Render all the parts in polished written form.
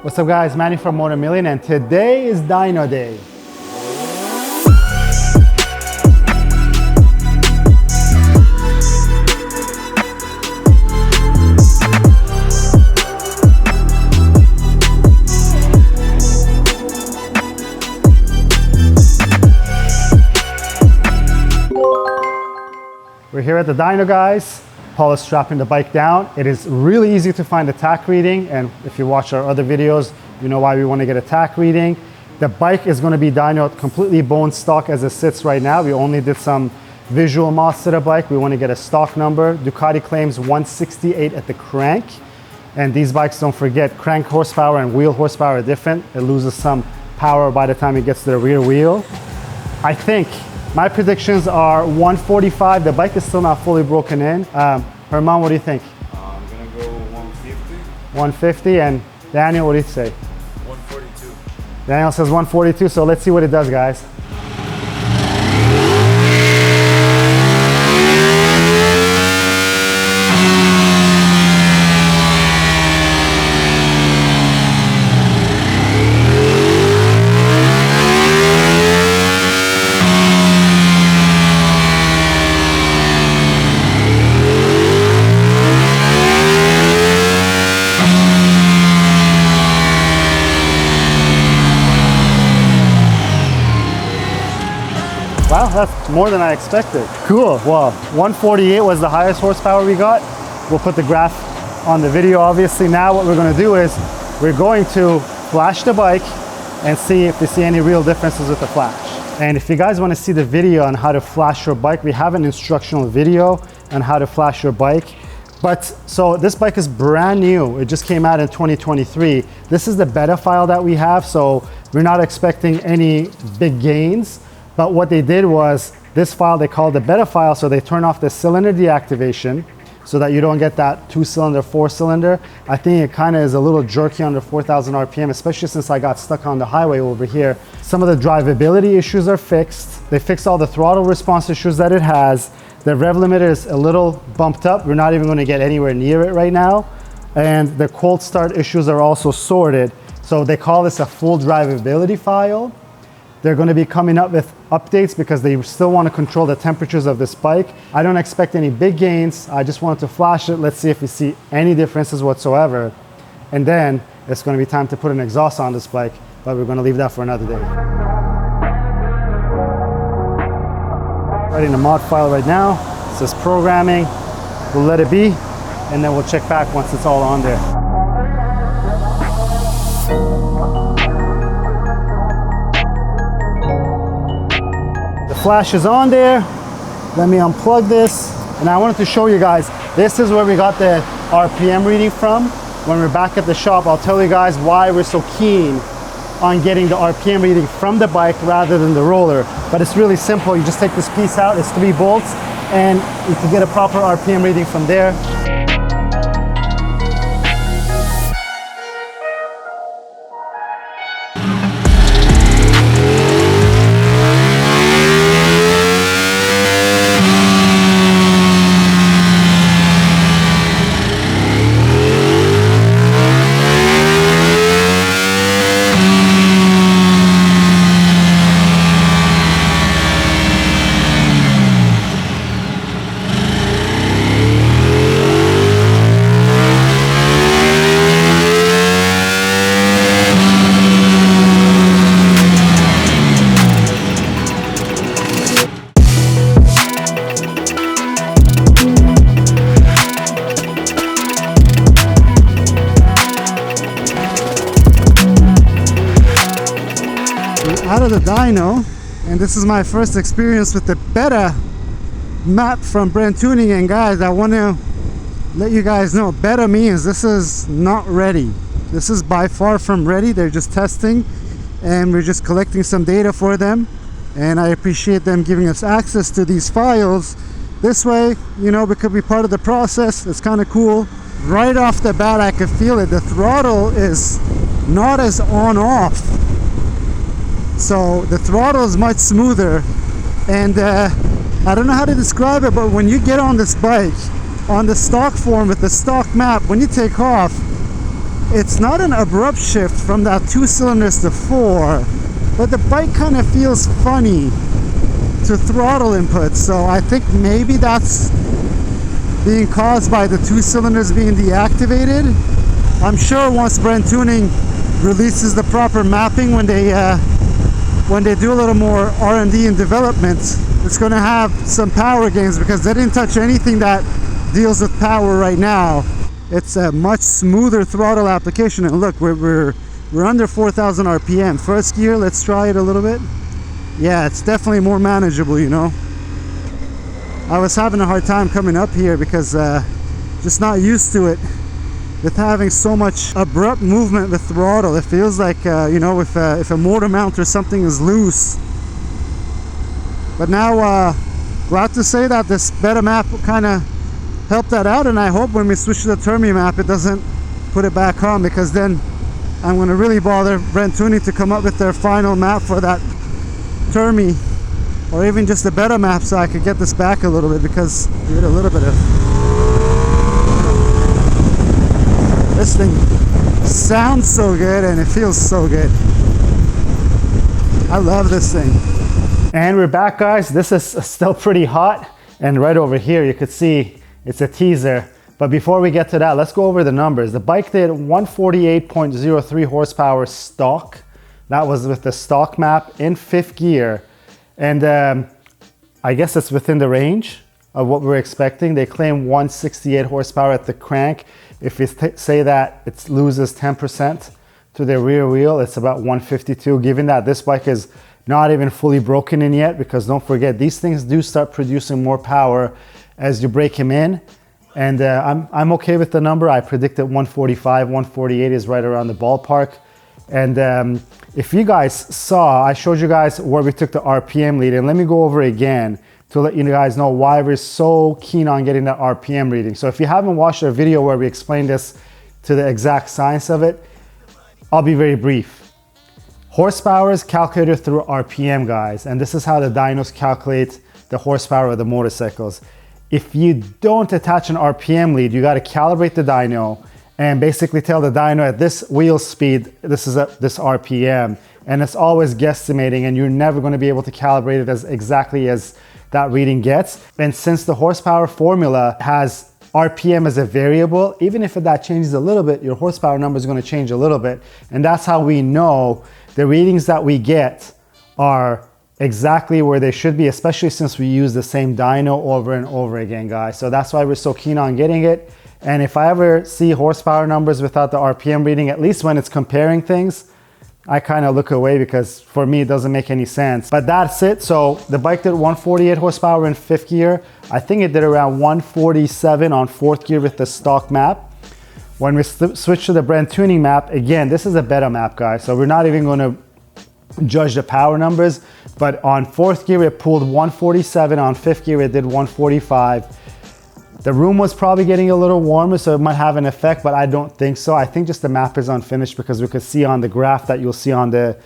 What's up guys, Manny from Motomillion, and today is Dyno Day. We're here at the Dyno, guys. Paul is strapping the bike down. It is really easy to find a tach reading, and if you watch our other videos, you know why we want to get a tach reading. The bike is going to be dynoed completely bone stock as it sits right now. We only did some visual mods to the bike. We want to get a stock number. Ducati claims 168 at the crank, and these bikes, don't forget, crank horsepower and wheel horsepower are different. It loses some power by the time it gets to the rear wheel. I think my predictions are 145. The bike is still not fully broken in. Herman, what do you think? I'm gonna go 150. 150, and Daniel, what do you say? 142. Daniel says 142, so let's see what it does, guys. Wow, that's more than I expected. Cool. Well, 148 was the highest horsepower we got. We'll put the graph on the video, obviously. Now what we're going to do is we're going to flash the bike and see if we see any real differences with the flash. And if you guys want to see the video on how to flash your bike, we have an instructional video on how to flash your bike. But so this bike is brand new. It just came out in 2023. This is the beta file that we have, so we're not expecting any big gains. But what they did was, this file they called the beta file, so they turn off the cylinder deactivation so that you don't get that 2-cylinder, 4-cylinder. I think it kind of is a little jerky under 4,000 RPM, especially since I got stuck on the highway over here. Some of the drivability issues are fixed. They fixed all the throttle response issues that it has. The rev limiter is a little bumped up. We're not even going to get anywhere near it right now. And the cold start issues are also sorted. So they call this a full drivability file. They're going to be coming up with updates because they still want to control the temperatures of this bike. I don't expect any big gains. I just wanted to flash it. Let's see if we see any differences whatsoever. And then it's going to be time to put an exhaust on this bike, but we're going to leave that for another day. Writing the mod file right now. It says programming. We'll let it be, and then we'll check back once it's all on there. Flash is on there. Let me unplug this, and I wanted to show you guys, this is where we got the RPM reading from. When we're back at the shop, I'll tell you guys why we're so keen on getting the RPM reading from the bike rather than the roller. But it's really simple. You just take this piece out, it's 3 bolts, and you can get a proper RPM reading from there. Out of the dyno, and this is my first experience with the beta map from BrenTuning. And guys, I want to let you guys know, beta means this is not ready. This is by far from ready. They're just testing, and we're just collecting some data for them, and I appreciate them giving us access to these files. This way, you know, we could be part of the process. It's kind of cool. Right off the bat, I could feel it. The throttle is not as on-off. So the throttle is much smoother, and I don't know how to describe it, but when you get on this bike on the stock form with the stock map, when you take off, it's not an abrupt shift from that 2 cylinders to 4, but the bike kind of feels funny to throttle input. So I think maybe that's being caused by the 2 cylinders being deactivated. I'm sure once BrenTuning releases the proper mapping, when they do a little more R&D and development, it's going to have some power gains, because they didn't touch anything that deals with power right now. It's a much smoother throttle application, and look, we're under 4,000 RPM. First gear, let's try it a little bit. Yeah, it's definitely more manageable, you know. I was having a hard time coming up here because just not used to it with having so much abrupt movement with throttle. It feels like you know, if a motor mount or something is loose. But now glad to say that this beta map kind of helped that out, and I hope when we switch to the Termi map it doesn't put it back on, because then I'm going to really bother BrenTuning to come up with their final map for that Termi, or even just a beta map, so I could get this back a little bit, because give it a little bit of... This thing sounds so good and it feels so good. I love this thing. And we're back, guys. This is still pretty hot, and right over here you could see it's a teaser. But before we get to that, let's go over the numbers. The bike did 148.03 horsepower stock. That was with the stock map in 5th gear. And I guess it's within the range of what we're expecting. They claim 168 horsepower at the crank. If we say that it loses 10% to the rear wheel, it's about 152, given that this bike is not even fully broken in yet, because don't forget, these things do start producing more power as you break them in. And I'm okay with the number. I predicted 145, 148 is right around the ballpark. And if you guys saw, I showed you guys where we took the RPM lead, and let me go over again to let you guys know why we're so keen on getting that RPM reading. So if you haven't watched our video where we explain this to the exact science of it, I'll be very brief. Horsepower is calculated through RPM, guys, and this is how the dynos calculate the horsepower of the motorcycles. If you don't attach an RPM lead, you got to calibrate the dyno and basically tell the dyno at this wheel speed, this is this RPM, and it's always guesstimating, and you're never going to be able to calibrate it as exactly as that reading gets. And since the horsepower formula has RPM as a variable, even if that changes a little bit, your horsepower number is going to change a little bit. And that's how we know the readings that we get are exactly where they should be, especially since we use the same dyno over and over again, guys. So that's why we're so keen on getting it. And if I ever see horsepower numbers without the RPM reading, at least when it's comparing things, I kind of look away, because for me it doesn't make any sense. But that's it. So the bike did 148 horsepower in 5th gear. I think it did around 147 on 4th gear with the stock map. When we switch to the BrenTuning map, again, this is a beta map, guys, so we're not even going to judge the power numbers. But on 4th gear it pulled 147, on 5th gear it did 145. The room was probably getting a little warmer, so it might have an effect, but I don't think so. I think just the map is unfinished, because we could see on the graph that you'll see on the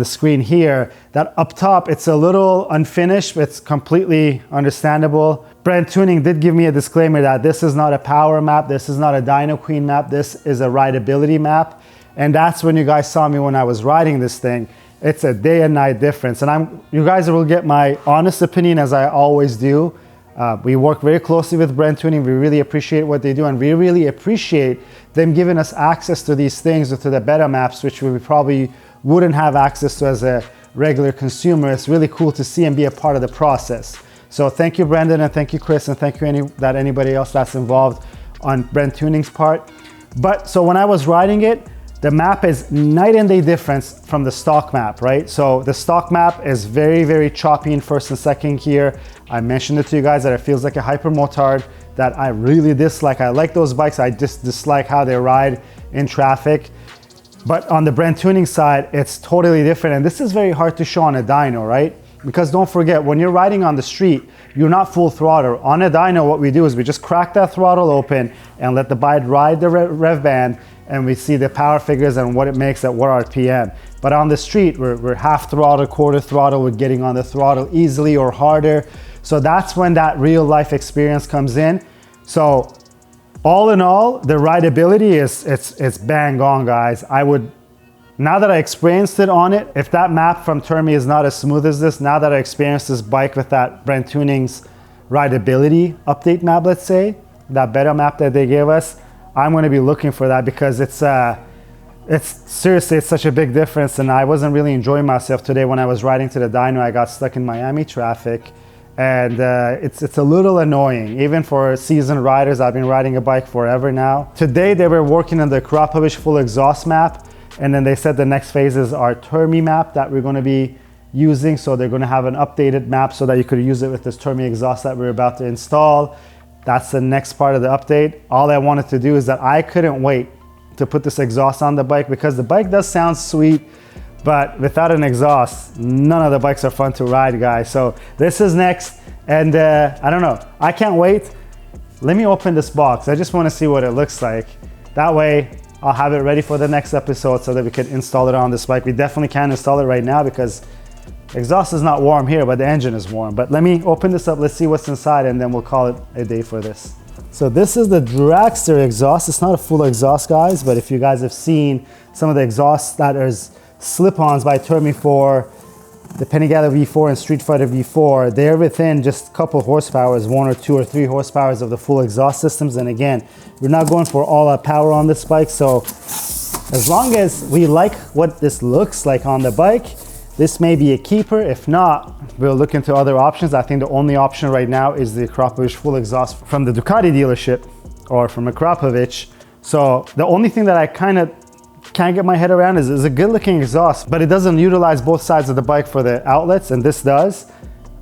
screen here that up top it's a little unfinished. It's completely understandable. BrenTuning did give me a disclaimer that this is not a power map, this is not a dyno queen map, this is a rideability map. And that's when you guys saw me when I was riding this thing. It's a day and night difference, and you guys will get my honest opinion, as I always do. We work very closely with BrenTuning. We really appreciate what they do, and we really appreciate them giving us access to these things, or to the beta maps, which we probably wouldn't have access to as a regular consumer. It's really cool to see and be a part of the process. So thank you, Brendan, and thank you, Chris, and thank you anybody else that's involved on BrenTuning's part. But so when I was riding it, the map is night and day difference from the stock map, right? So the stock map is very, very choppy in 1st and 2nd gear. I mentioned it to you guys that it feels like a hyper motard that I really dislike. I like those bikes, I just dislike how they ride in traffic. But on the BrenTuning side, it's totally different. And this is very hard to show on a dyno, right? Because don't forget, when you're riding on the street, you're not full throttle. On a dyno, what we do is we just crack that throttle open and let the bike ride the rev band, and we see the power figures and what it makes at what RPM. But on the street, we're half throttle, quarter throttle, we're getting on the throttle easily or harder. So that's when that real life experience comes in. So All in all, the rideability it's bang on, guys. Now that I experienced it on it, if that map from Termi is not as smooth as this, now that I experienced this bike with that BrenTuning's rideability update map, let's say, that beta map that they gave us, I'm going to be looking for that, because it's seriously, it's such a big difference. And I wasn't really enjoying myself today when I was riding to the dyno. I got stuck in Miami traffic, and it's a little annoying, even for seasoned riders. I've been riding a bike forever now. Today they were working on the Krapovic full exhaust map, and then they said the next phase is our Termi map that we're going to be using. So they're going to have an updated map so that you could use it with this Termi exhaust that we're about to install. That's the next part of the update. All I wanted to do is that I couldn't wait to put this exhaust on the bike, because the bike does sound sweet, but without an exhaust, none of the bikes are fun to ride, guys. So this is next, and I don't know, I can't wait. Let me open this box. I just want to see what it looks like. That way I'll have it ready for the next episode so that we can install it on this bike. We definitely can't install it right now because exhaust is not warm here, but the engine is warm. But let me open this up, let's see what's inside, and then we'll call it a day for this. So this is the Dragster exhaust. It's not a full exhaust, guys, but if you guys have seen some of the exhausts that is slip-ons by Termi for the Panigale V4 and Street Fighter V4, they're within just a couple horsepower, 1 or 2 or 3 horsepower of the full exhaust systems. And again, we're not going for all out power on this bike. So as long as we like what this looks like on the bike, this may be a keeper. If not, we'll look into other options. I think the only option right now is the Krapovic full exhaust from the Ducati dealership or from a Krapovic. So the only thing that I kind of can't get my head around is a good looking exhaust, but it doesn't utilize both sides of the bike for the outlets, and this does.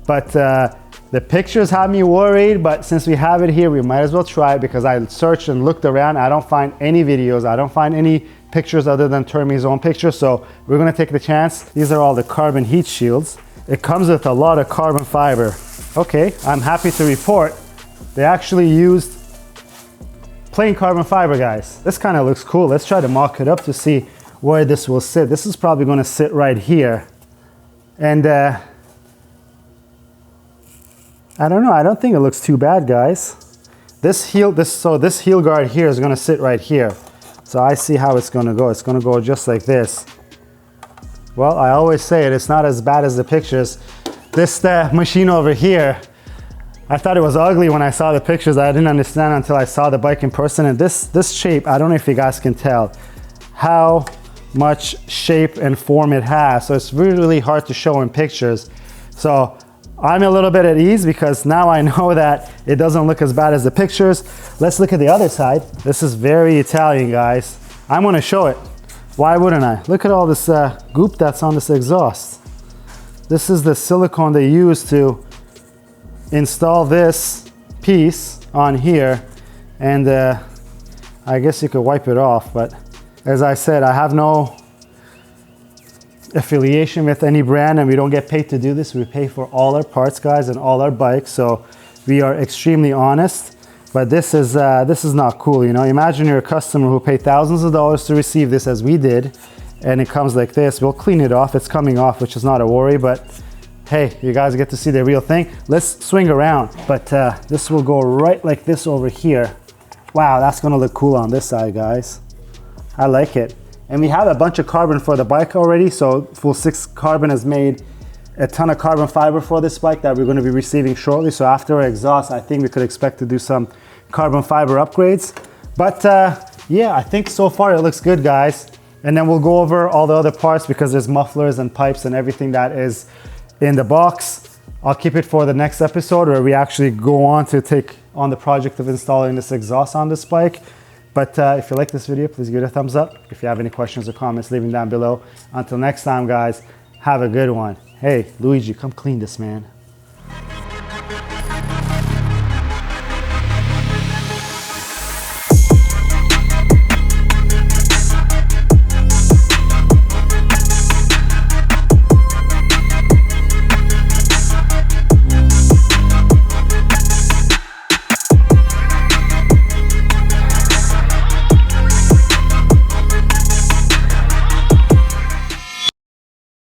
But the pictures have me worried, but since we have it here, we might as well try it, because I searched and looked around. I don't find any videos. I don't find any pictures other than Termi's own pictures. So we're gonna take the chance. These are all the carbon heat shields. It comes with a lot of carbon fiber. Okay, I'm happy to report they actually used plain carbon fiber, guys. This kind of looks cool. Let's try to mock it up to see where this will sit. This is probably going to sit right here. And I don't know. I don't think it looks too bad, guys. This heel guard here is going to sit right here. So I see how it's going to go. It's going to go just like this. Well, I always say it. It's not as bad as the pictures. This machine over here, I thought it was ugly when I saw the pictures. I didn't understand until I saw the bike in person. And this shape, I don't know if you guys can tell how much shape and form it has. So it's really, really hard to show in pictures. So I'm a little bit at ease because now I know that it doesn't look as bad as the pictures. Let's look at the other side. This is very Italian, guys. I'm gonna show it. Why wouldn't I? Look at all this goop that's on this exhaust. This is the silicone they use to install this piece on here, and I guess you could wipe it off, but as I said, I have no affiliation with any brand, and we don't get paid to do this. We pay for all our parts, guys, and all our bikes, so we are extremely honest. But this is not cool, you know. Imagine you're a customer who paid thousands of dollars to receive this, as we did, and it comes like this. We'll clean it off. It's coming off, which is not a worry, but hey, you guys get to see the real thing. Let's swing around, but this will go right like this over here. Wow, that's gonna look cool on this side, guys. I like it. And we have a bunch of carbon for the bike already, so Full 6 Carbon has made a ton of carbon fiber for this bike that we're gonna be receiving shortly. So after our exhaust, I think we could expect to do some carbon fiber upgrades. But yeah, I think so far it looks good, guys. And then we'll go over all the other parts because there's mufflers and pipes and everything that is in the box. I'll keep it for the next episode where we actually go on to take on the project of installing this exhaust on this bike. But if you like this video, please give it a thumbs up. If you have any questions or comments, leave them down below. Until next time, guys, have a good one. Hey, Luigi, come clean this, man.